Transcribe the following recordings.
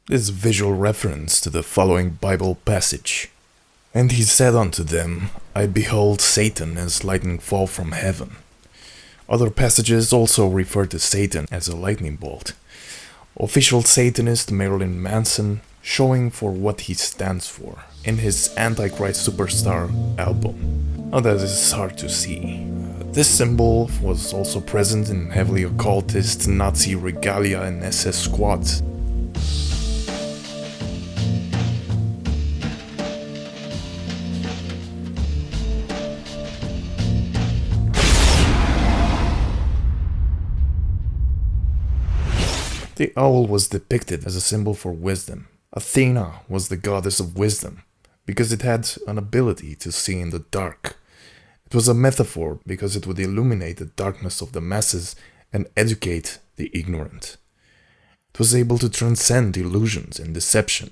This visual reference to the following Bible passage. And he said unto them, I behold Satan as lightning fall from heaven. Other passages also refer to Satan as a lightning bolt. Official Satanist Marilyn Manson showing for what he stands for in his Antichrist Superstar album. Now that is hard to see. This symbol was also present in heavily occultist Nazi regalia and SS squads. The owl was depicted as a symbol for wisdom. Athena was the goddess of wisdom, because it had an ability to see in the dark. It was a metaphor because it would illuminate the darkness of the masses and educate the ignorant. It was able to transcend illusions and deception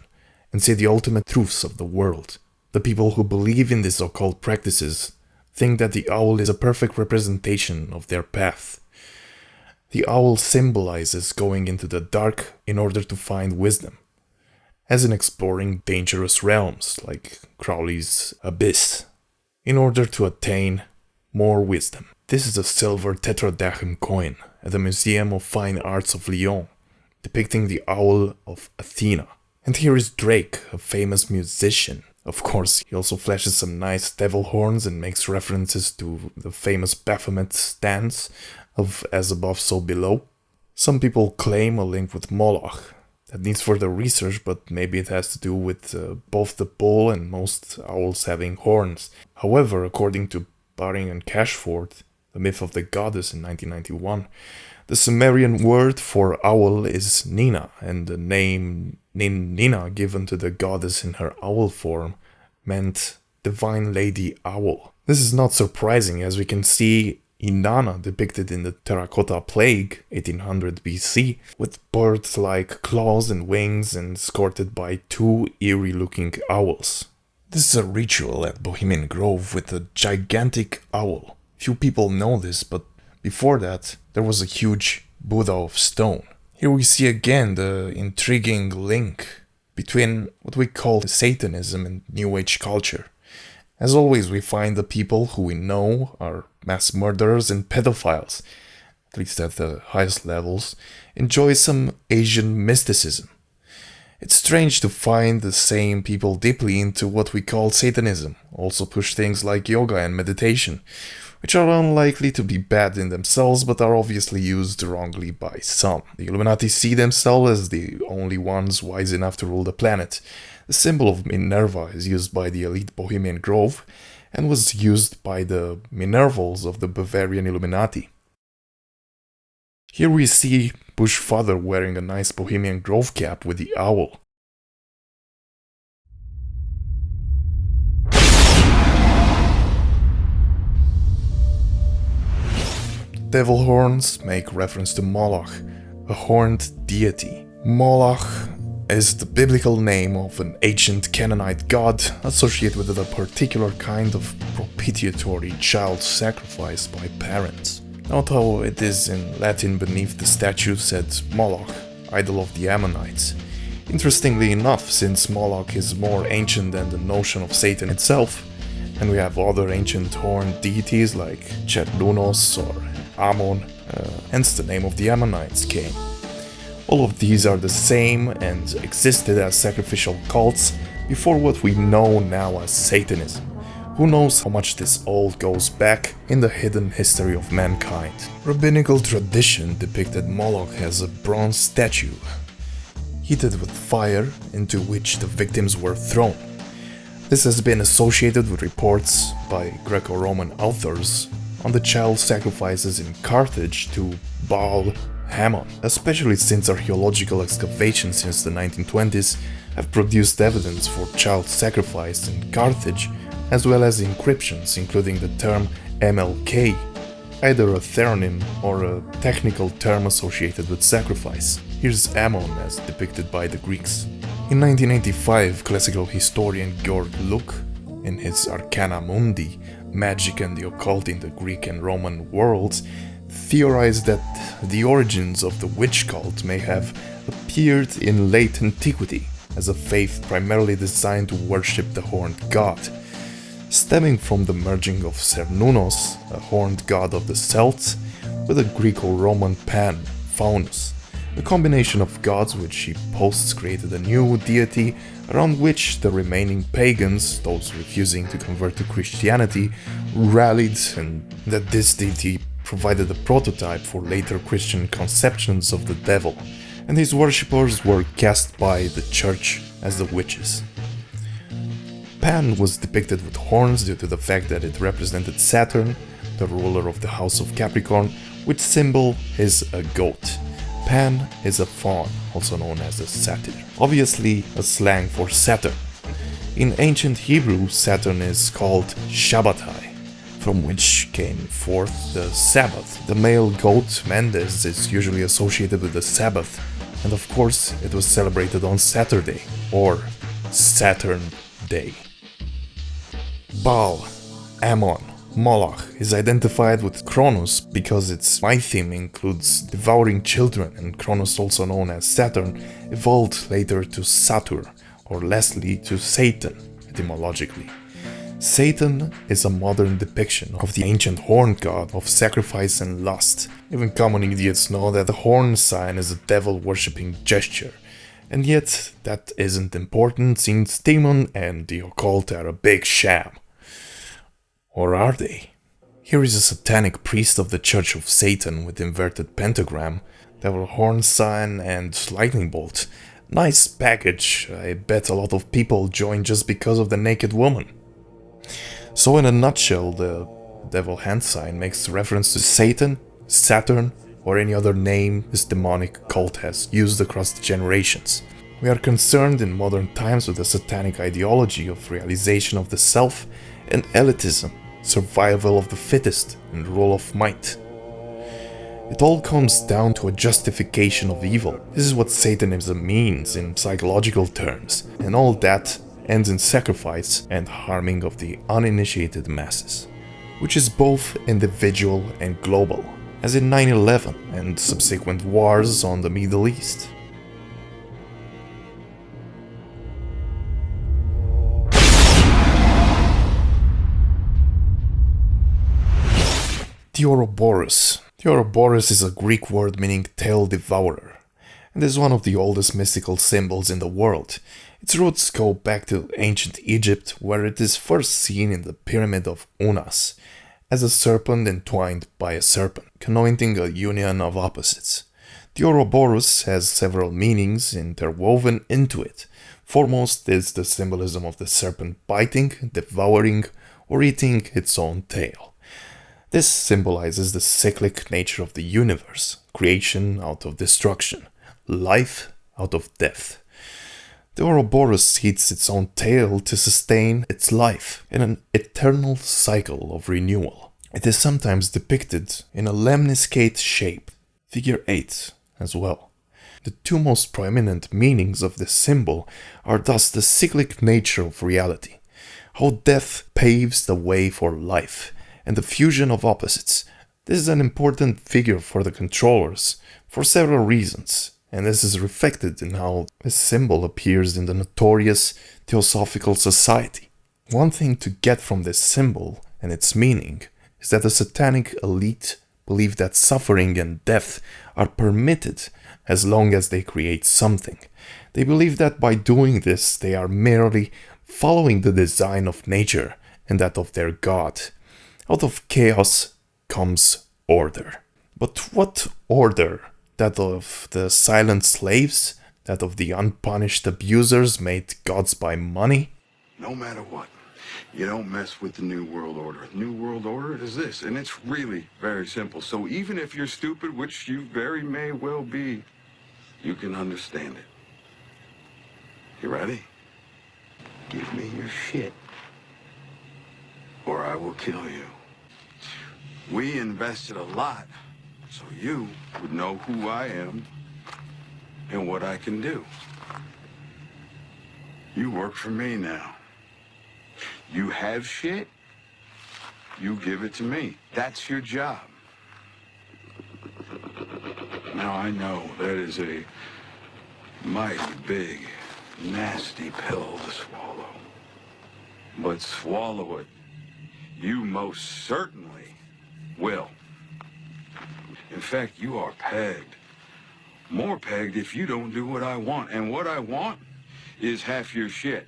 and see the ultimate truths of the world. The people who believe in these occult practices think that the owl is a perfect representation of their path. The owl symbolizes going into the dark in order to find wisdom, as in exploring dangerous realms like Crowley's Abyss, in order to attain more wisdom. This is a silver tetradrachm coin at the Museum of Fine Arts of Lyon, depicting the owl of Athena. And here is Drake, a famous musician. Of course, he also flashes some nice devil horns and makes references to the famous Baphomet stance of as above so below. Some people claim a link with Moloch. That needs further research, but maybe it has to do with both the bull and most owls having horns. However, according to Baring and Cashford, The Myth of the Goddess in 1991, the Sumerian word for owl is Nina, and the name Nina given to the goddess in her owl form meant Divine Lady Owl. This is not surprising, as we can see Inanna depicted in the Terracotta Plague, 1800 BC, with bird-like claws and wings and escorted by two eerie-looking owls. This is a ritual at Bohemian Grove with a gigantic owl. Few people know this, but before that, there was a huge Buddha of stone. Here we see again the intriguing link between what we call Satanism and New Age culture. As always, we find the people who we know are mass murderers and pedophiles, at least at the highest levels, enjoy some Asian mysticism. It's strange to find the same people deeply into what we call Satanism, also push things like yoga and meditation, which are unlikely to be bad in themselves but are obviously used wrongly by some. The Illuminati see themselves as the only ones wise enough to rule the planet. The symbol of Minerva is used by the elite Bohemian Grove and was used by the Minervals of the Bavarian Illuminati. Here we see Bush father wearing a nice Bohemian Grove cap with the owl. Devil horns make reference to Moloch, a horned deity. Moloch is the biblical name of an ancient Canaanite god associated with a particular kind of propitiatory child sacrifice by parents. Note how it is in Latin beneath the statue said Moloch, idol of the Ammonites. Interestingly enough, since Moloch is more ancient than the notion of Satan itself, and we have other ancient horned deities like Chetlunos or Ammon, hence the name of the Ammonites came. All of these are the same and existed as sacrificial cults before what we know now as Satanism. Who knows how much this all goes back in the hidden history of mankind. Rabbinical tradition depicted Moloch as a bronze statue, heated with fire into which the victims were thrown. This has been associated with reports by Greco-Roman authors on the child sacrifices in Carthage to Baal Hammon, especially since archaeological excavations since the 1920s have produced evidence for child sacrifice in Carthage, as well as inscriptions including the term MLK, either a theronym or a technical term associated with sacrifice. Here's Ammon as depicted by the Greeks. In 1985, classical historian Georg Luck, in his Arcana Mundi, Magic and the Occult in the Greek and Roman Worlds, theorized that the origins of the witch cult may have appeared in late antiquity as a faith primarily designed to worship the horned god, stemming from the merging of Cernunnos, a horned god of the Celts, with a Greco-Roman Pan, Faunus, a combination of gods which he posts created a new deity around which the remaining pagans, those refusing to convert to Christianity, rallied, and that this deity provided a prototype for later Christian conceptions of the devil, and his worshippers were cast by the church as the witches. Pan was depicted with horns due to the fact that it represented Saturn, the ruler of the house of Capricorn, which symbol is a goat. Pan is a faun, also known as a satyr, obviously a slang for Saturn. In ancient Hebrew, Saturn is called Shabbatai, from which came forth the Sabbath. The male goat, Mendes, is usually associated with the Sabbath, and of course it was celebrated on Saturday, or Saturn Day. Baal, Ammon, Moloch is identified with Kronos because its mytheme includes devouring children, and Kronos, also known as Saturn, evolved later to Satur, or lastly to Satan, etymologically. Satan is a modern depiction of the ancient horn god of sacrifice and lust. Even common idiots know that the horn sign is a devil-worshipping gesture, and yet that isn't important since demon and the occult are a big sham. Or are they? Here is a satanic priest of the Church of Satan with inverted pentagram, devil horn sign and lightning bolt. Nice package. I bet a lot of people join just because of the naked woman. So in a nutshell, the devil hand sign makes reference to Satan, Saturn, or any other name this demonic cult has used across the generations. We are concerned in modern times with the satanic ideology of realization of the self and elitism, survival of the fittest, and rule of might. It all comes down to a justification of evil. This is what Satanism means in psychological terms, and all that ends in sacrifice and harming of the uninitiated masses, which is both individual and global, as in 9/11 and subsequent wars on the Middle East. The Ouroboros. The Ouroboros is a Greek word meaning tail devourer, and is one of the oldest mystical symbols in the world. Its roots go back to ancient Egypt, where it is first seen in the Pyramid of Unas, as a serpent entwined by a serpent, connoting a union of opposites. The Ouroboros has several meanings interwoven into it. Foremost is the symbolism of the serpent biting, devouring, or eating its own tail. This symbolizes the cyclic nature of the universe, creation out of destruction, life out of death. The Ouroboros eats its own tail to sustain its life in an eternal cycle of renewal. It is sometimes depicted in a lemniscate shape, figure 8 as well. The two most prominent meanings of this symbol are thus the cyclic nature of reality, how death paves the way for life, and the fusion of opposites. This is an important figure for the controllers for several reasons, and this is reflected in how this symbol appears in the notorious Theosophical Society. One thing to get from this symbol and its meaning is that the satanic elite believe that suffering and death are permitted as long as they create something. They believe that by doing this they are merely following the design of nature and that of their god. Out of chaos comes order. But what order? That of the silent slaves? That of the unpunished abusers made gods by money? No matter what, you don't mess with the New World Order. New World Order is this, and it's really very simple. So even if you're stupid, which you very may well be, you can understand it. You ready? Give me your shit, or I will kill you. We invested a lot, so you would know who I am and what I can do. You work for me now. You have shit, you give it to me. That's your job. Now, I know that is a mighty big, nasty pill to swallow. But swallow it. You most certainly will. In fact, you are pegged. More pegged if you don't do what I want. And what I want is half your shit.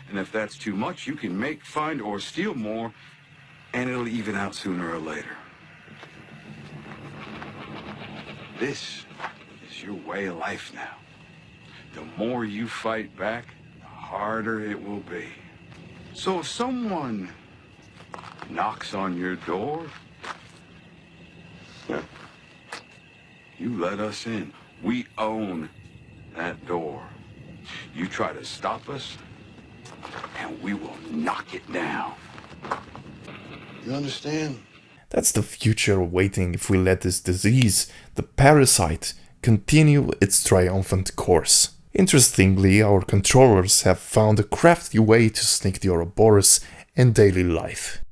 And if that's too much, you can make, find, or steal more, and it'll even out sooner or later. This is your way of life now. The more you fight back, the harder it will be. So if someone knocks on your door, you let us in. We own that door. You try to stop us, and we will knock it down. You understand? That's the future awaiting if we let this disease, the parasite, continue its triumphant course. Interestingly, our controllers have found a crafty way to sneak the Ouroboros in daily life.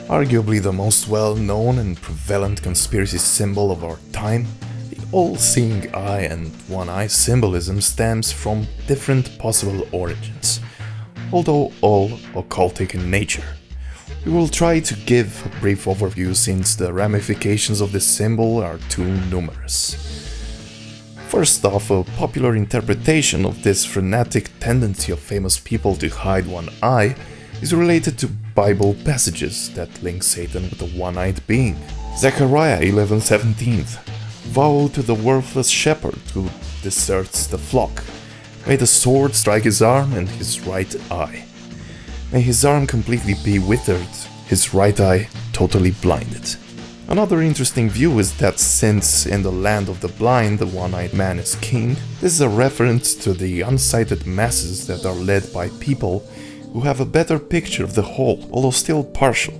Arguably the most well-known and prevalent conspiracy symbol of our time, the all-seeing eye and one-eye symbolism stems from different possible origins, although all occultic in nature. We will try to give a brief overview since the ramifications of this symbol are too numerous. First off, a popular interpretation of this frenetic tendency of famous people to hide one eye is related to Bible passages that link Satan with a one-eyed being. Zechariah 11:17. Woe to the worthless shepherd who deserts the flock. May the sword strike his arm and his right eye. May his arm completely be withered, his right eye totally blinded. Another interesting view is that since in the land of the blind the one-eyed man is king, this is a reference to the unsighted masses that are led by people who have a better picture of the whole, although still partial.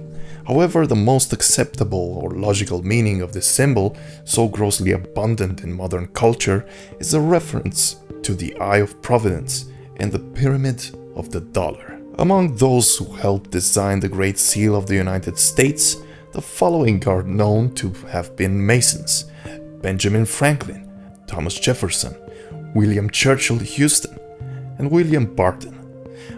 However, the most acceptable or logical meaning of this symbol, so grossly abundant in modern culture, is a reference to the Eye of Providence and the Pyramid of the Dollar. Among those who helped design the Great Seal of the United States, the following are known to have been Masons: Benjamin Franklin, Thomas Jefferson, William Churchill Houston, and William Barton.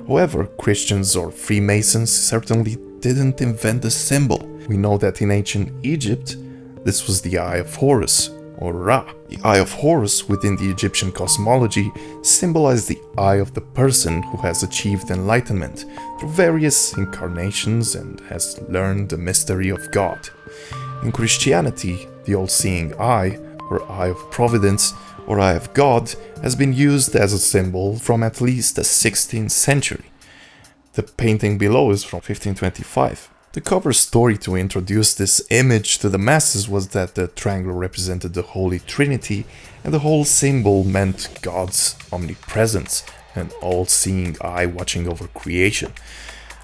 However, Christians or Freemasons certainly didn't invent the symbol. We know that in ancient Egypt, this was the Eye of Horus, or Ra. The Eye of Horus within the Egyptian cosmology symbolized the eye of the person who has achieved enlightenment through various incarnations and has learned the mystery of God. In Christianity, the all-seeing eye, or Eye of Providence, or Eye of God, has been used as a symbol from at least the 16th century. The painting below is from 1525. The cover story to introduce this image to the masses was that the triangle represented the Holy Trinity and the whole symbol meant God's omnipresence, an all-seeing eye watching over creation.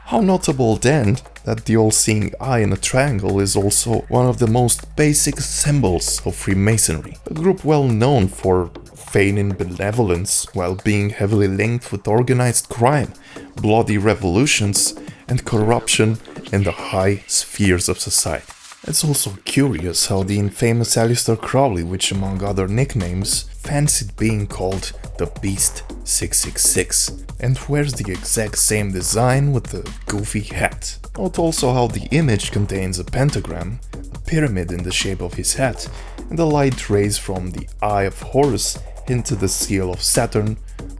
How notable then that the all-seeing eye in a triangle is also one of the most basic symbols of Freemasonry, a group well known for feigning benevolence while being heavily linked with organized crime, bloody revolutions, and corruption in the high spheres of society. It's also curious how the infamous Aleister Crowley, which among other nicknames, fancied being called the Beast 666, and wears the exact same design with the goofy hat. Note also how the image contains a pentagram, a pyramid in the shape of his hat, and the light rays from the Eye of Horus into the seal of Saturn,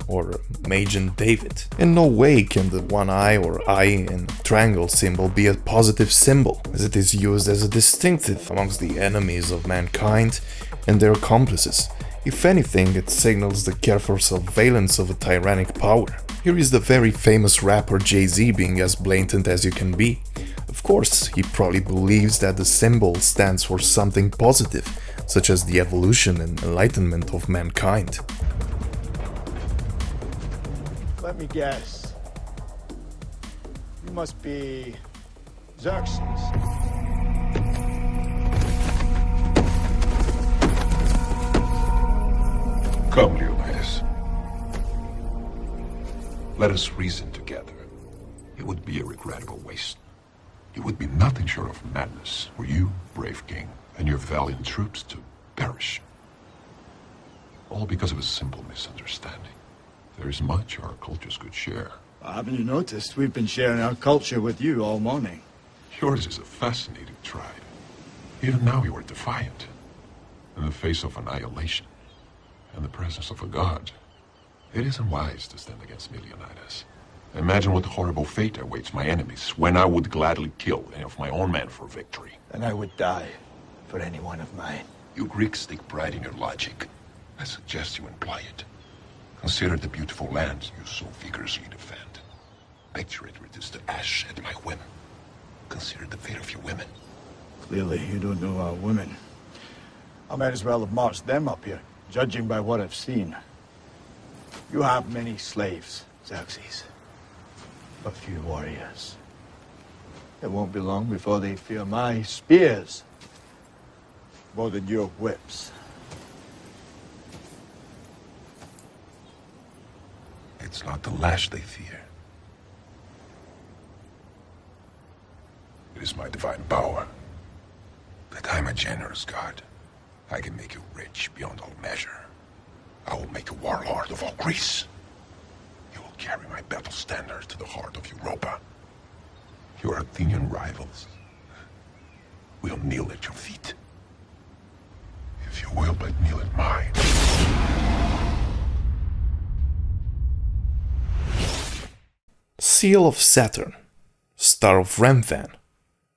or Magen David. In no way can the one eye or eye in a triangle symbol be a positive symbol, as it is used as a distinctive amongst the enemies of mankind and their accomplices. If anything, it signals the careful surveillance of a tyrannic power. Here is the very famous rapper Jay-Z being as blatant as you can be. Of course, he probably believes that the symbol stands for something positive, such as the evolution and enlightenment of mankind. Let me guess. You must be Xerxes. Come, Leonidas. Let us reason together. It would be a regrettable waste. It would be nothing short of madness for you, brave king, and your valiant troops to perish. All because of a simple misunderstanding. There is much our cultures could share. Haven't you noticed? We've been sharing our culture with you all morning. Yours is a fascinating tribe. Even now you are defiant. In the face of annihilation and the presence of a god, it isn't wise to stand against Leonidas. Imagine what horrible fate awaits my enemies when I would gladly kill any of my own men for victory. And I would die for any one of mine. You Greeks take pride in your logic. I suggest you employ it. Consider the beautiful land you so vigorously defend. Picture it reduced to ash at my whim. Consider the fate of your women. Clearly, you don't know our women. I might as well have marched them up here, judging by what I've seen. You have many slaves, Xerxes, but few warriors. It won't be long before they fear my spears more than your whips. It's not the lash they fear. It is my divine power. That I'm a generous god. I can make you rich beyond all measure. I will make you warlord of all Greece. You will carry my battle standard to the heart of Europa. Your Athenian rivals will kneel at your feet. If you will but kneel at mine. Seal of Saturn, Star of Remphan,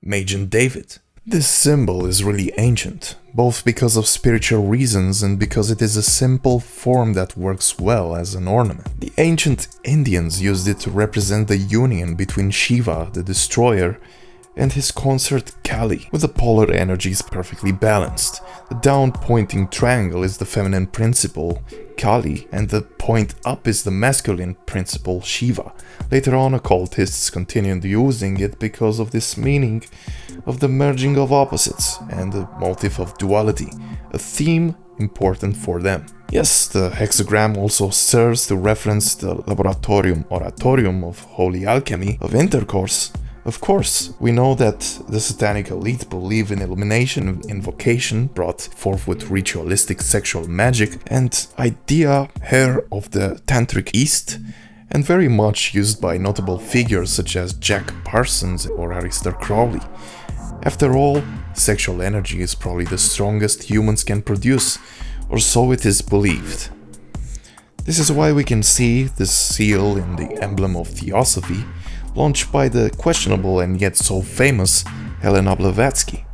Magen David. This symbol is really ancient, both because of spiritual reasons and because it is a simple form that works well as an ornament. The ancient Indians used it to represent the union between Shiva, the destroyer, and his consort Kali, with the polar energies perfectly balanced. The down-pointing triangle is the feminine principle, Kali, and the point up is the masculine principle, Shiva. Later on, occultists continued using it because of this meaning of the merging of opposites and the motive of duality, a theme important for them. Yes, the hexagram also serves to reference the laboratorium oratorium of holy alchemy of intercourse. Of course, we know that the Satanic elite believe in illumination, invocation brought forth with ritualistic sexual magic, and idea hair of the Tantric East, and very much used by notable figures such as Jack Parsons or Aleister Crowley. After all, sexual energy is probably the strongest humans can produce, or so it is believed. This is why we can see this seal in the emblem of Theosophy, launched by the questionable and yet so famous Helena Blavatsky.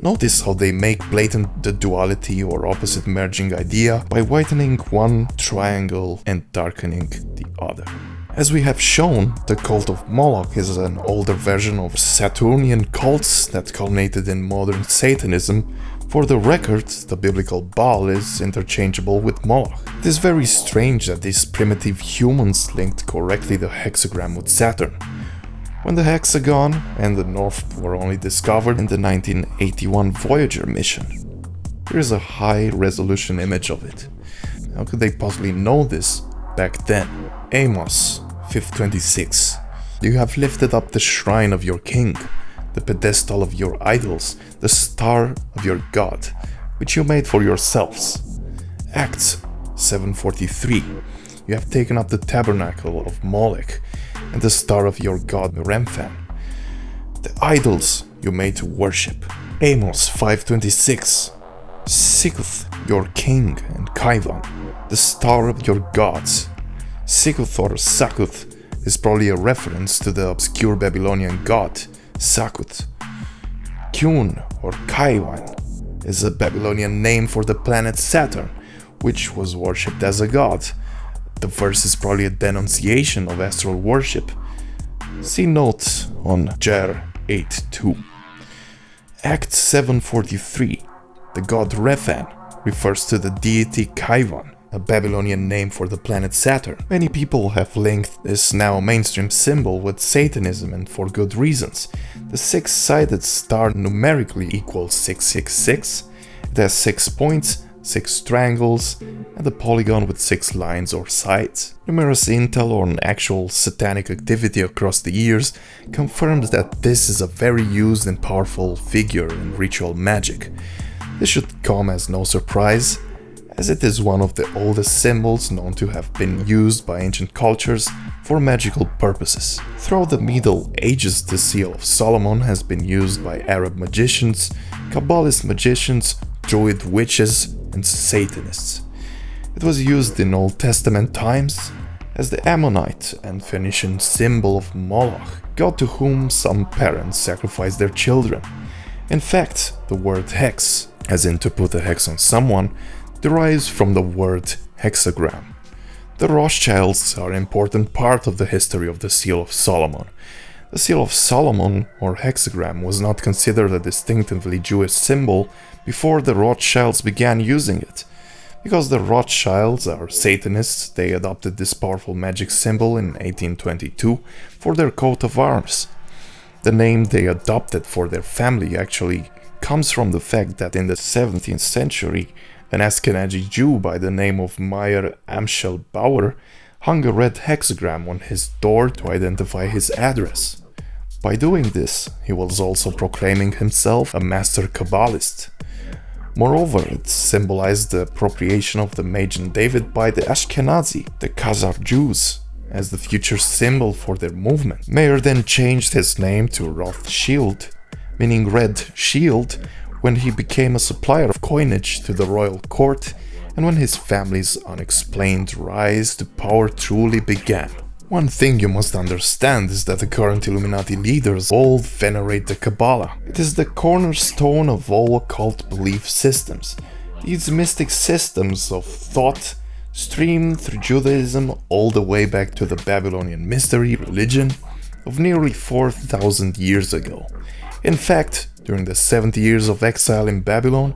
Notice how they make blatant the duality or opposite merging idea by whitening one triangle and darkening the other. As we have shown, the cult of Moloch is an older version of Saturnian cults that culminated in modern Satanism. For the record, the biblical Baal is interchangeable with Moloch. It is very strange that these primitive humans linked correctly the hexagram with Saturn, when the hexagon and the north were only discovered in the 1981 Voyager mission. Here is a high-resolution image of it. How could they possibly know this back then? Amos 5:26. You have lifted up the shrine of your king, the pedestal of your idols, the star of your god, which you made for yourselves. Acts 7:43. You have taken up the tabernacle of Molech and the star of your god Remphan, the idols you made to worship. Amos 5:26. Sikuth, your king, and Kaivan, the star of your gods. Sikuth or Sakuth is probably a reference to the obscure Babylonian god Sakut. Kyun or Kaiwan is a Babylonian name for the planet Saturn, which was worshipped as a god. The verse is probably a denunciation of astral worship. See notes on Jer 8:2. Act 7:43. The god Rephan refers to the deity Kaivan, a Babylonian name for the planet Saturn. Many people have linked this now mainstream symbol with Satanism, and for good reasons. The six-sided star numerically equals 666. It has 6 points, 6 triangles, and a polygon with 6 lines or sides. Numerous intel on actual satanic activity across the years confirms that this is a very used and powerful figure in ritual magic. This should come as no surprise, as it is one of the oldest symbols known to have been used by ancient cultures for magical purposes. Throughout the Middle Ages, the Seal of Solomon has been used by Arab magicians, Kabbalist magicians, Druid witches, and Satanists. It was used in Old Testament times as the Ammonite and Phoenician symbol of Moloch, god to whom some parents sacrificed their children. In fact, the word hex, as in to put a hex on someone, derives from the word hexagram. The Rothschilds are an important part of the history of the Seal of Solomon. The Seal of Solomon, or hexagram, was not considered a distinctively Jewish symbol before the Rothschilds began using it. Because the Rothschilds are Satanists, they adopted this powerful magic symbol in 1822 for their coat of arms. The name they adopted for their family actually comes from the fact that in the 17th century, an Ashkenazi Jew by the name of Meyer Amschel Bauer hung a red hexagram on his door to identify his address. By doing this, he was also proclaiming himself a master Kabbalist. Moreover, it symbolized the appropriation of the Magen David by the Ashkenazi, the Khazar Jews, as the future symbol for their movement. Meyer then changed his name to Rothschild, meaning red shield, when he became a supplier of coinage to the royal court and when his family's unexplained rise to power truly began. One thing you must understand is that the current Illuminati leaders all venerate the Cabala. It is the cornerstone of all occult belief systems. These mystic systems of thought stream through Judaism all the way back to the Babylonian mystery religion of nearly 4,000 years ago. In fact, during the 70 years of exile in Babylon,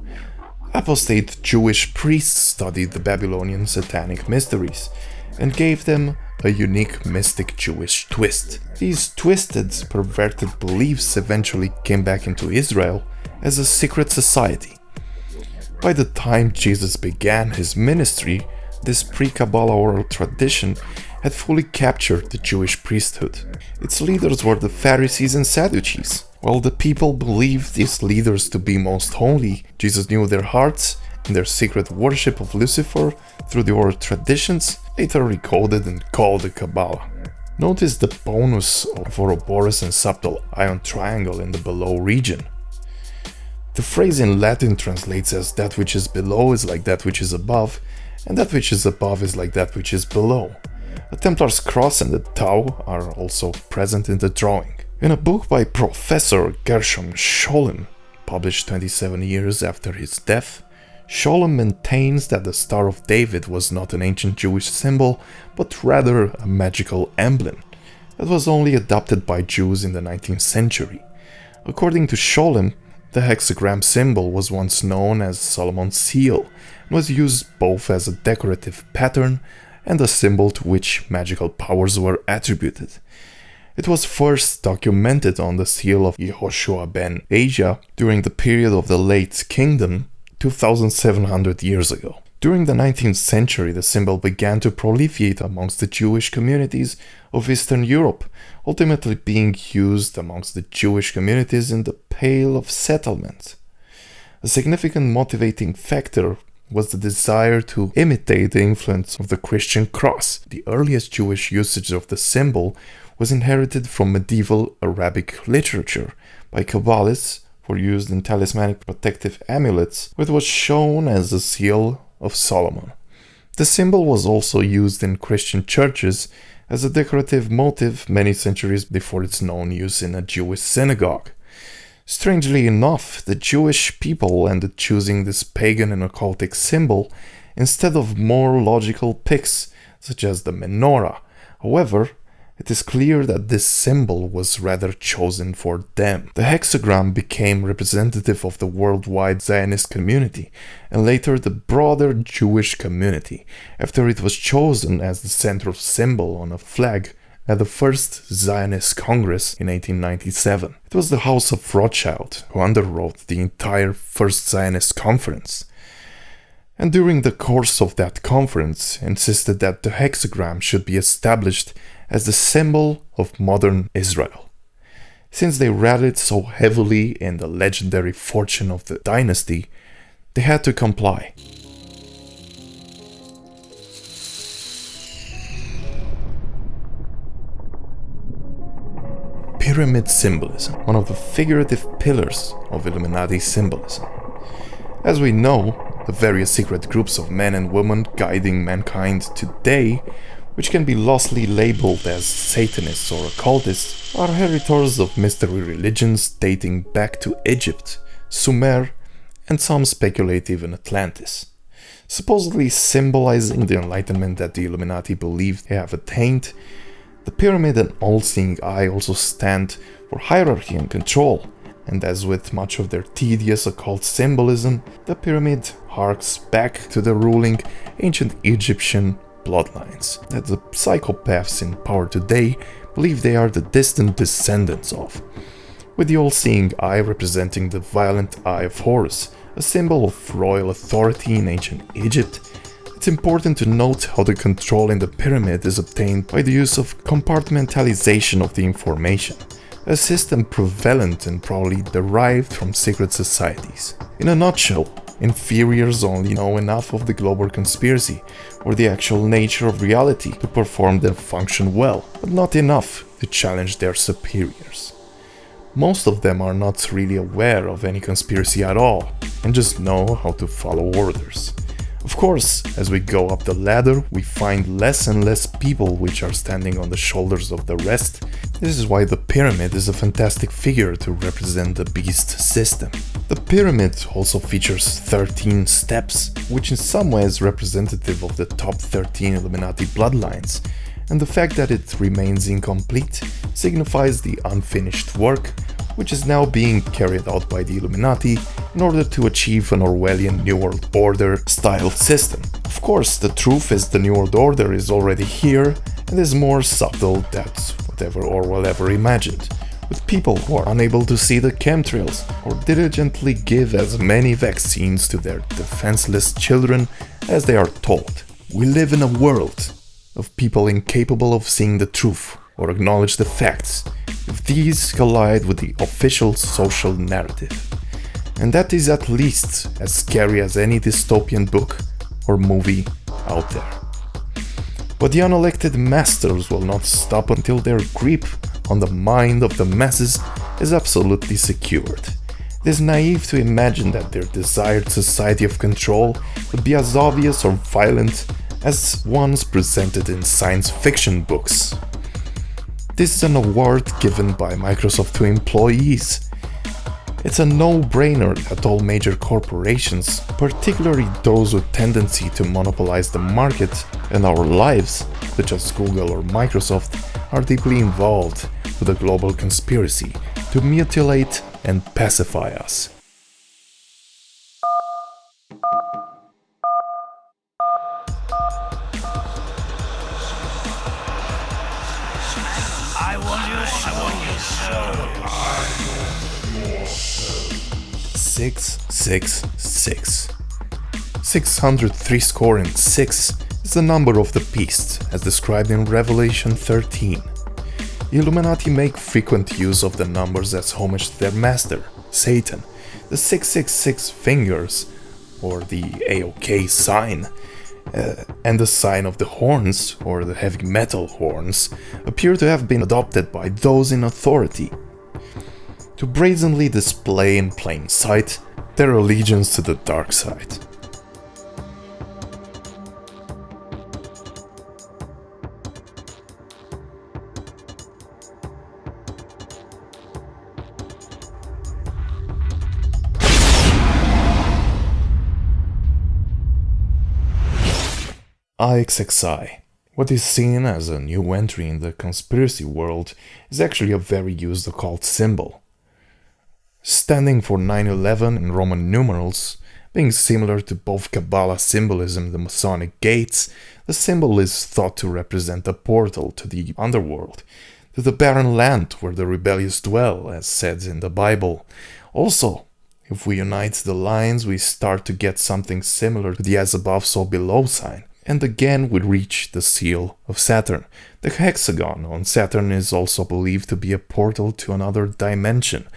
apostate Jewish priests studied the Babylonian satanic mysteries and gave them a unique mystic Jewish twist. These twisted, perverted beliefs eventually came back into Israel as a secret society. By the time Jesus began his ministry, this pre-Kabbalah oral tradition had fully captured the Jewish priesthood. Its leaders were the Pharisees and Sadducees. While the people believed these leaders to be most holy, Jesus knew their hearts and their secret worship of Lucifer through the oral traditions, later recoded and called the Cabala. Notice the bonus of Ouroboros and subtle ion triangle in the below region. The phrase in Latin translates as that which is below is like that which is above, and that which is above is like that which is below. The Templar's cross and the Tau are also present in the drawing. In a book by Professor Gershom Scholem, published 27 years after his death, Scholem maintains that the Star of David was not an ancient Jewish symbol, but rather a magical emblem that was only adopted by Jews in the 19th century. According to Scholem, the hexagram symbol was once known as Solomon's seal and was used both as a decorative pattern and a symbol to which magical powers were attributed. It was first documented on the seal of Yehoshua ben Asia during the period of the Late Kingdom, 2,700 years ago. During the 19th century, the symbol began to proliferate amongst the Jewish communities of Eastern Europe, ultimately being used amongst the Jewish communities in the Pale of Settlement. A significant motivating factor was the desire to imitate the influence of the Christian cross. The earliest Jewish usage of the symbol was inherited from medieval Arabic literature by Kabbalists for use in talismanic protective amulets, which was shown as the Seal of Solomon. The symbol was also used in Christian churches as a decorative motif many centuries before its known use in a Jewish synagogue. Strangely enough, the Jewish people ended up choosing this pagan and occultic symbol instead of more logical picks, such as the menorah. However, it is clear that this symbol was rather chosen for them. The hexagram became representative of the worldwide Zionist community and later the broader Jewish community, after it was chosen as the central symbol on a flag at the first Zionist Congress in 1897. It was the House of Rothschild who underwrote the entire First Zionist Conference. and during the course of that conference insisted that the hexagram should be established as the symbol of modern Israel. Since they rallied so heavily in the legendary fortune of the dynasty, they had to comply. Pyramid symbolism, one of the figurative pillars of Illuminati symbolism. As we know, the various secret groups of men and women guiding mankind today, which can be loosely labeled as Satanists or occultists, are heritors of mystery religions dating back to Egypt, Sumer, and some speculate even Atlantis. Supposedly symbolizing the enlightenment that the Illuminati believe they have attained, the pyramid and all-seeing eye also stand for hierarchy and control, and as with much of their tedious occult symbolism, the pyramid harks back to the ruling ancient Egyptian bloodlines that the psychopaths in power today believe they are the distant descendants of, with the all-seeing eye representing the violent eye of Horus, a symbol of royal authority in ancient Egypt. It's important to note how the control in the pyramid is obtained by the use of compartmentalization of the information, a system prevalent and probably derived from secret societies. In a nutshell, inferiors only know enough of the global conspiracy or the actual nature of reality to perform their function well, but not enough to challenge their superiors. Most of them are not really aware of any conspiracy at all and just know how to follow orders. Of course, as we go up the ladder, we find less and less people which are standing on the shoulders of the rest. This is why the pyramid is a fantastic figure to represent the beast system. The pyramid also features 13 steps, which in some way is representative of the top 13 Illuminati bloodlines, and the fact that it remains incomplete signifies the unfinished work, which is now being carried out by the Illuminati in order to achieve an Orwellian New World Order style system. Of course, the truth is the New World Order is already here and is more subtle than whatever Orwell ever imagined, with people who are unable to see the chemtrails or diligently give as many vaccines to their defenseless children as they are told. We live in a world of people incapable of seeing the truth or acknowledge the facts if these collide with the official social narrative. And that is at least as scary as any dystopian book or movie out there. But the unelected masters will not stop until their grip on the mind of the masses is absolutely secured. It is naive to imagine that their desired society of control would be as obvious or violent as ones presented in science fiction books. This is an award given by Microsoft to employees. It's a no-brainer that all major corporations, particularly those with tendency to monopolize the market and our lives, such as Google or Microsoft, are deeply involved with a global conspiracy to mutilate and pacify us. I want your soul. 666. 603 score and 6 is the number of the beast, as described in Revelation 13. The Illuminati make frequent use of the numbers as homage to their master, Satan. The 666 fingers, or the AOK sign, and the sign of the horns, or the heavy metal horns, appear to have been adopted by those in authority to brazenly display in plain sight their allegiance to the dark side. IXXI. What is seen as a new entry in the conspiracy world is actually a very used occult symbol. Standing for 9/11 in Roman numerals, being similar to both Cabala symbolism and the Masonic gates, the symbol is thought to represent a portal to the underworld, to the barren land where the rebellious dwell, as said in the Bible. Also, If we unite the lines, we start to get something similar to the as above so below sign. And again we reach the seal of Saturn. The hexagon on Saturn is also believed to be a portal to another dimension,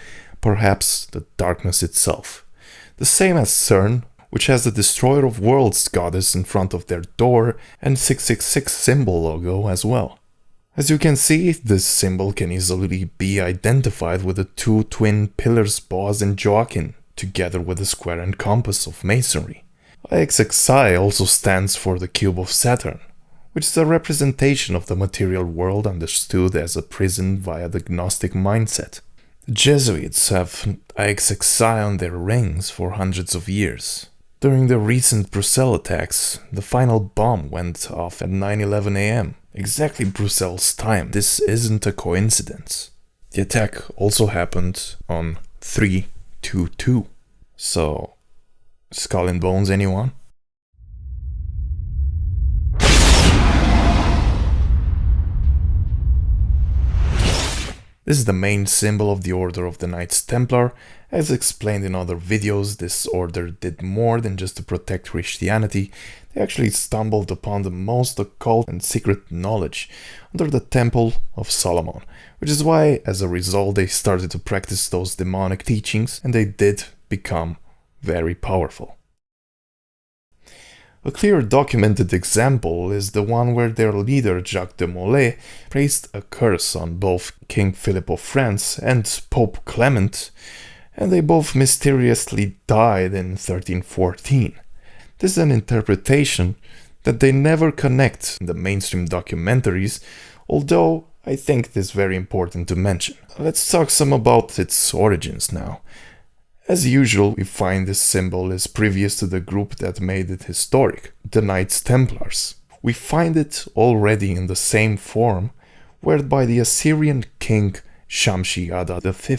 perhaps the darkness itself. The same as CERN, which has the Destroyer of Worlds goddess in front of their door and 666 symbol logo as well. As you can see, this symbol can easily be identified with the two twin pillars Boaz and Joachim, together with the square and compass of Masonry. IXXI also stands for the cube of Saturn, which is a representation of the material world understood as a prison via the Gnostic mindset. The Jesuits have IXXI on their rings for hundreds of years. During the recent Brussels attacks, the final bomb went off at 9:11 am, exactly Brussels time. This isn't a coincidence. The attack also happened on 3/22. So, Skull and Bones, anyone? This is the main symbol of the Order of the Knights Templar. As explained in other videos, this order did more than just to protect Christianity. They actually stumbled upon the most occult and secret knowledge under the Temple of Solomon, which is why, as a result, they started to practice those demonic teachings, and they did become very powerful. A clear documented example is the one where their leader Jacques de Molay placed a curse on both King Philip of France and Pope Clement, and they both mysteriously died in 1314. This is an interpretation that they never connect in the mainstream documentaries, although I think it is very important to mention. Let's talk some about its origins now. As usual, we find this symbol is previous to the group that made it historic, the Knights Templars. We find it already in the same form whereby the Assyrian king Shamshi-Adad V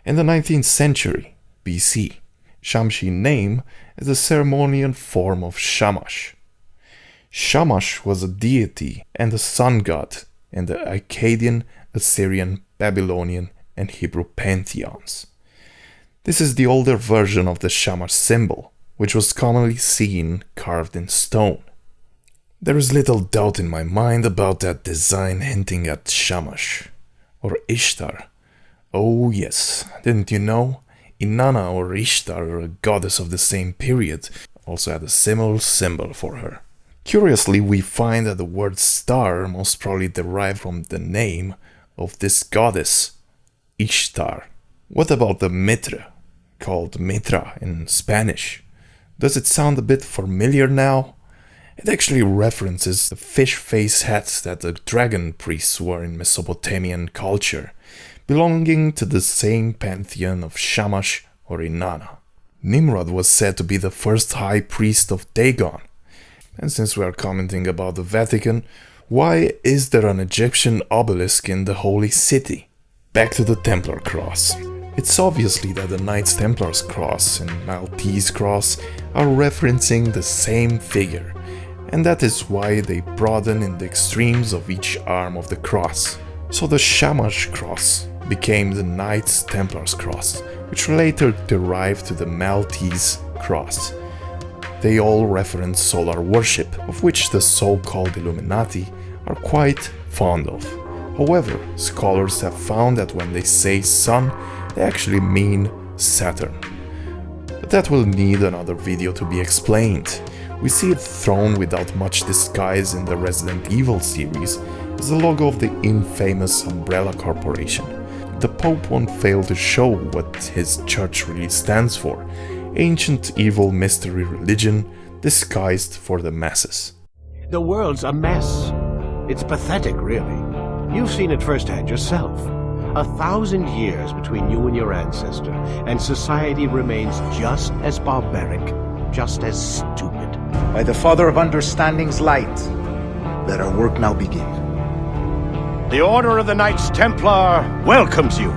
in the 19th century BC. Shamshi name is the ceremonial form of Shamash. Shamash was a deity and a sun god in the Akkadian, Assyrian, Babylonian, and Hebrew pantheons. This is the older version of the Shamash symbol, which was commonly seen carved in stone. There is little doubt in my mind about that design hinting at Shamash, or Ishtar. Oh yes, didn't you know? Inanna or Ishtar, a goddess of the same period, also had a similar symbol for her. Curiously, we find that the word star most probably derived from the name of this goddess, Ishtar. What about the Mitra, called Mitra in Spanish? Does it sound a bit familiar now? It actually references the fish face hats that the dragon priests wore in Mesopotamian culture, belonging to the same pantheon of Shamash or Inanna. Nimrod was said to be the first high priest of Dagon. And since we are commenting about the Vatican, why is there an Egyptian obelisk in the Holy City? Back to the Templar cross. It's obviously that the Knights Templar's cross and Maltese cross are referencing the same figure, and that is why they broaden in the extremes of each arm of the cross. So the Shamash cross became the Knights Templar's cross, which later derived to the Maltese cross. They all reference solar worship, of which the so-called Illuminati are quite fond of. However, scholars have found that when they say sun, they actually mean Saturn. But that will need another video to be explained. We see it thrown without much disguise in the Resident Evil series as the logo of the infamous Umbrella Corporation. The Pope won't fail to show what his church really stands for: ancient evil mystery religion disguised for the masses. The world's a mess. It's pathetic, really. You've seen it firsthand yourself. 1,000 years between you and your ancestor, and society remains just as barbaric, just as stupid. By the Father of Understanding's light, let our work now begin. The Order of the Knights Templar welcomes you.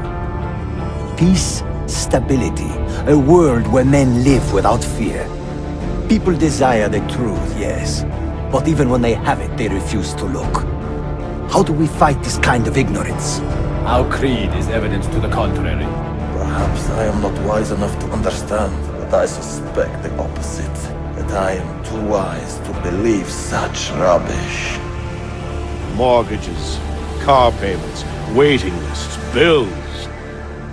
Peace, stability, a world where men live without fear. People desire the truth, yes, but even when they have it, they refuse to look. How do we fight this kind of ignorance? Our creed is evidence to the contrary. Perhaps I am not wise enough to understand, but I suspect the opposite. That I am too wise to believe such rubbish. Mortgages, car payments, waiting lists, bills.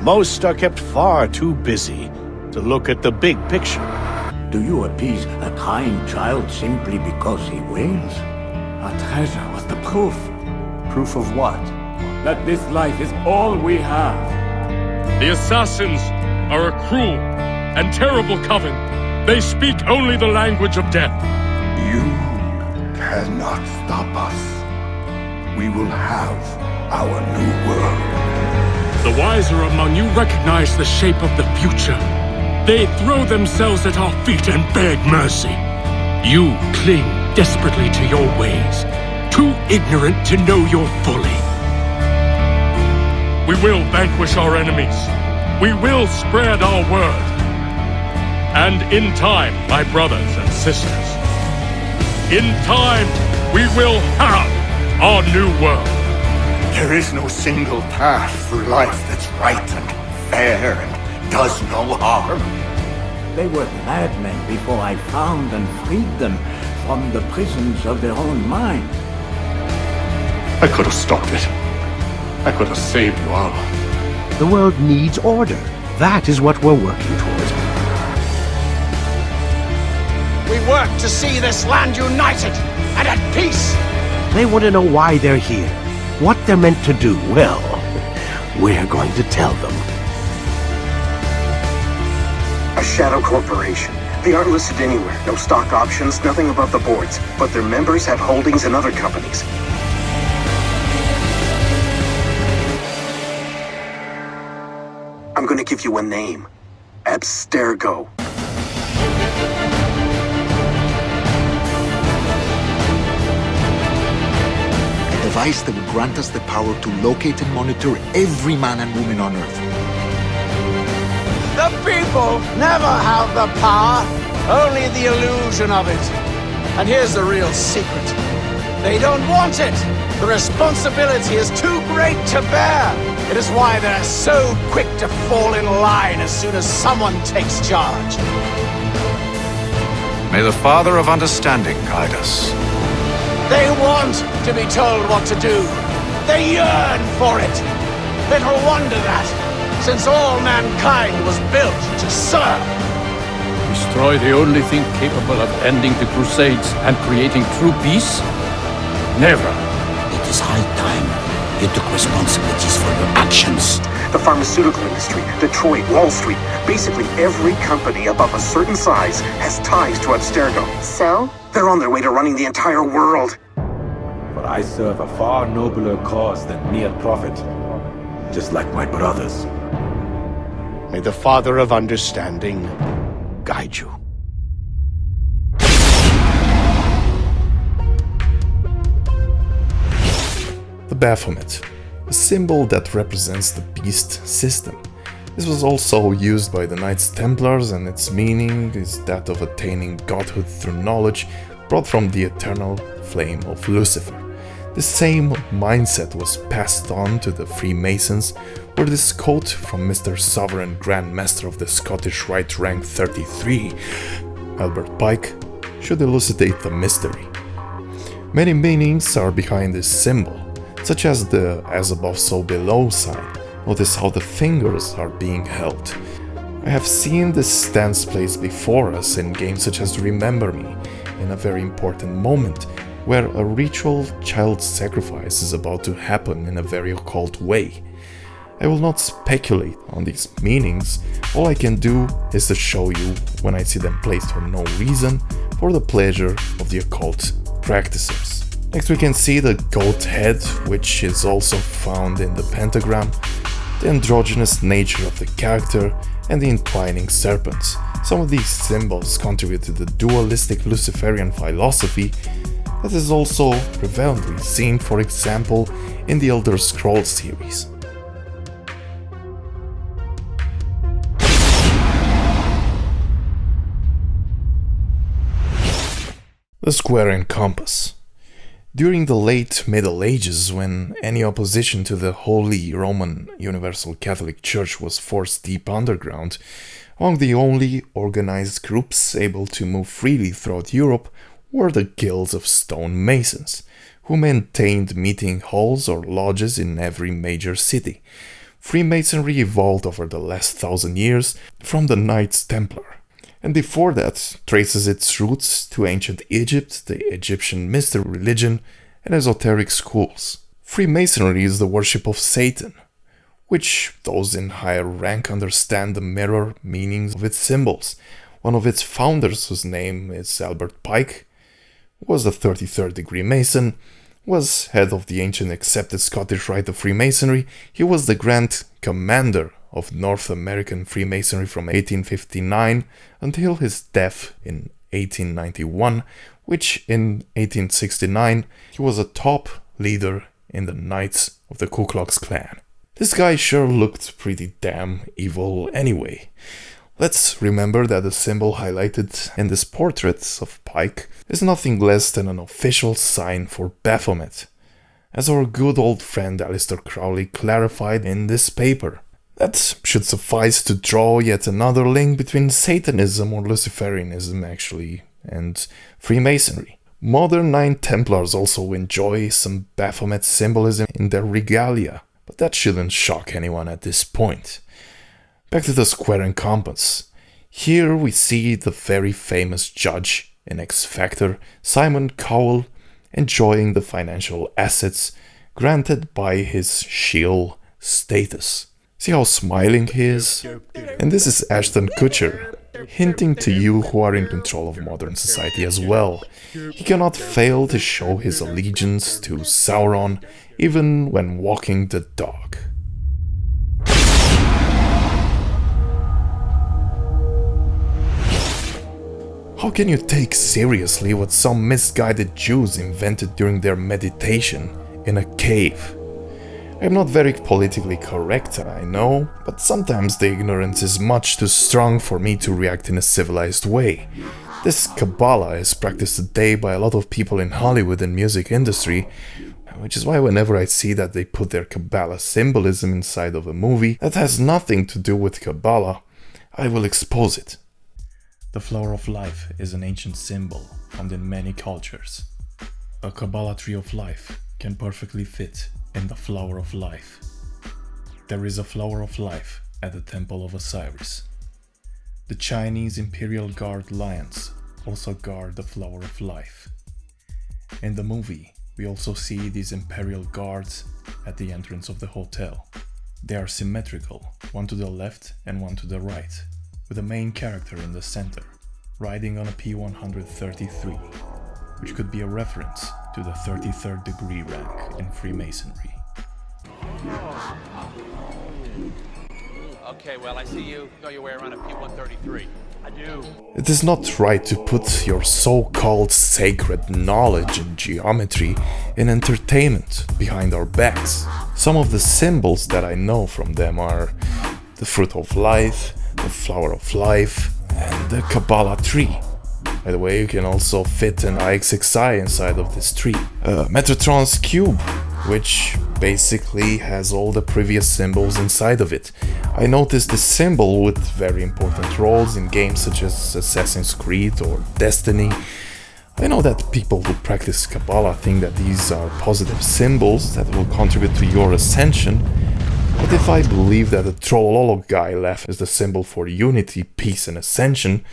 Most are kept far too busy to look at the big picture. Do you appease a crying child simply because he wails? Our treasure was the proof. Proof of what? That this life is all we have. The assassins are a cruel and terrible coven. They speak only the language of death. You cannot stop us. We will have our new world. The wiser among you recognize the shape of the future. They throw themselves at our feet and beg mercy. You cling desperately to your ways, too ignorant to know your folly. We will vanquish our enemies. We will spread our word. And in time, my brothers and sisters, in time, we will have our new world. There is no single path through life that's right and fair and does no harm. They were madmen before I found and freed them from the prisons of their own mind. I could have stopped it. I could have saved you all. The world needs order. That is what we're working towards. We work to see this land united and at peace. They want to know why they're here, what they're meant to do. Well, we're going to tell them. A shadow corporation. They aren't listed anywhere. No stock options, nothing above the boards. But their members have holdings in other companies. I'm gonna give you a name. Abstergo. A device that would grant us the power to locate and monitor every man and woman on Earth. The people never have the power, only the illusion of it. And here's the real secret. They don't want it. The responsibility is too great to bear. It is why they're so quick to fall in line as soon as someone takes charge. May the Father of Understanding guide us. They want to be told what to do. They yearn for it. Little wonder that, since all mankind was built to serve. Destroy the only thing capable of ending the Crusades and creating true peace? Never. It is high time you took responsibilities for your actions. The pharmaceutical industry, Detroit, Wall Street, basically every company above a certain size has ties to Abstergo. So? They're on their way to running the entire world. But I serve a far nobler cause than mere profit, just like my brothers. May the Father of Understanding guide you. The Baphomet, a symbol that represents the beast system. This was also used by the Knights Templars, and its meaning is that of attaining godhood through knowledge brought from the eternal flame of Lucifer. The same mindset was passed on to the Freemasons, where this quote from Mr. Sovereign Grand Master of the Scottish Rite Rank 33, Albert Pike, should elucidate the mystery. Many meanings are behind this symbol, such as the as above so below sign. Notice how the fingers are being held. I have seen this stance placed before us in games such as Remember Me, in a very important moment, where a ritual child sacrifice is about to happen in a very occult way. I will not speculate on these meanings, all I can do is to show you when I see them placed for no reason, for the pleasure of the occult practitioners. Next we can see the goat head, which is also found in the pentagram, the androgynous nature of the character, and the entwining serpents. Some of these symbols contribute to the dualistic Luciferian philosophy that is also prevalently seen, for example, in the Elder Scrolls series. The square and compass. During the late Middle Ages, when any opposition to the Holy Roman Universal Catholic Church was forced deep underground, among the only organized groups able to move freely throughout Europe were the guilds of stonemasons, who maintained meeting halls or lodges in every major city. Freemasonry evolved over the last 1,000 years from the Knights Templar, and before that traces its roots to ancient Egypt, the Egyptian mystery religion, and esoteric schools. Freemasonry is the worship of Satan, which those in higher rank understand the mirror meanings of its symbols. One of its founders, whose name is Albert Pike, was a 33rd degree Mason, was head of the ancient accepted Scottish Rite of Freemasonry. He was the Grand Commander of North American Freemasonry from 1859 until his death in 1891, which in 1869 he was a top leader in the Knights of the Ku Klux Klan. This guy sure looked pretty damn evil anyway. Let's remember that the symbol highlighted in this portrait of Pike is nothing less than an official sign for Baphomet, as our good old friend Aleister Crowley clarified in this paper. That should suffice to draw yet another link between Satanism, or Luciferianism actually, and Freemasonry. Modern Knight Templars also enjoy some Baphomet symbolism in their regalia, but that shouldn't shock anyone at this point. Back to the square and compass. Here we see the very famous judge in X Factor, Simon Cowell, enjoying the financial assets granted by his shield status. See how smiling he is? And this is Ashton Kutcher, hinting to you who are in control of modern society as well. He cannot fail to show his allegiance to Sauron, even when walking the dog. How can you take seriously what some misguided Jews invented during their meditation in a cave? I'm not very politically correct, I know, but sometimes the ignorance is much too strong for me to react in a civilized way. This Cabala is practiced today by a lot of people in Hollywood and music industry, which is why whenever I see that they put their Cabala symbolism inside of a movie that has nothing to do with Cabala, I will expose it. The flower of life is an ancient symbol found in many cultures. A Cabala tree of life can perfectly fit in the flower of life. There is a flower of life at the Temple of Osiris. The Chinese Imperial Guard lions also guard the flower of life. In the movie, we also see these Imperial Guards at the entrance of the hotel. They are symmetrical, one to the left and one to the right, with the main character in the center, riding on a P-133, which could be a reference to the 33rd degree rank in Freemasonry. Okay, well, I see you know your way around a P-133. I do. It is not right to put your so-called sacred knowledge in geometry and entertainment behind our backs. Some of the symbols that I know from them are the fruit of life, the flower of life, and the Cabala tree. By the way, you can also fit an IXXI inside of this tree. Metatron's cube, which basically has all the previous symbols inside of it. I noticed this symbol with very important roles in games such as Assassin's Creed or Destiny. I know that people who practice Cabala think that these are positive symbols that will contribute to your ascension. But if I believe that the Trollolo guy left is the symbol for unity, peace and ascension,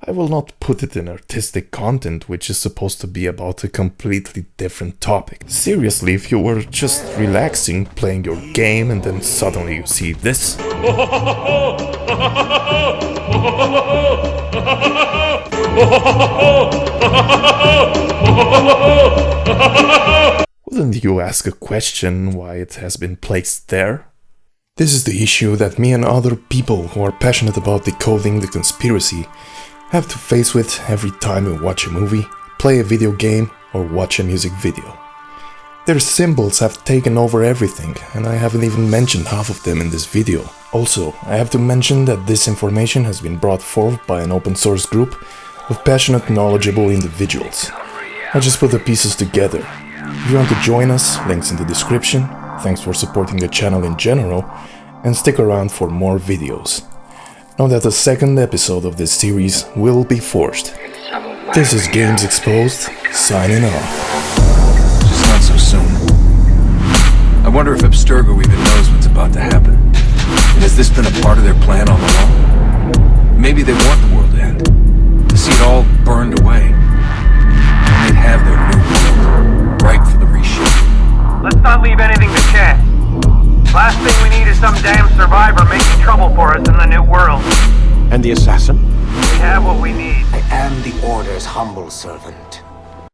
I will not put it in artistic content which is supposed to be about a completely different topic. Seriously, if you were just relaxing, playing your game and then suddenly you see this... wouldn't you ask a question why it has been placed there? This is the issue that me and other people who are passionate about decoding the conspiracy have to face with every time we watch a movie, play a video game, or watch a music video. Their symbols have taken over everything, and I haven't even mentioned half of them in this video. Also, I have to mention that this information has been brought forth by an open source group of passionate, knowledgeable individuals. I just put the pieces together. If you want to join us, links in the description. Thanks for supporting the channel in general, and stick around for more videos. Know that the second episode of this series will be forced. This is Games Exposed, signing off. Just not so soon. I wonder if Abstergo even knows what's about to happen. And has this been a part of their plan all along? Maybe they want the world to end. To see it all burned away. And they'd have their new world, ripe for the reshape. Let's not leave anything to chance. Last thing we need is some damn survivor making trouble for us in the new world. And the assassin? We have what we need. I am the Order's humble servant.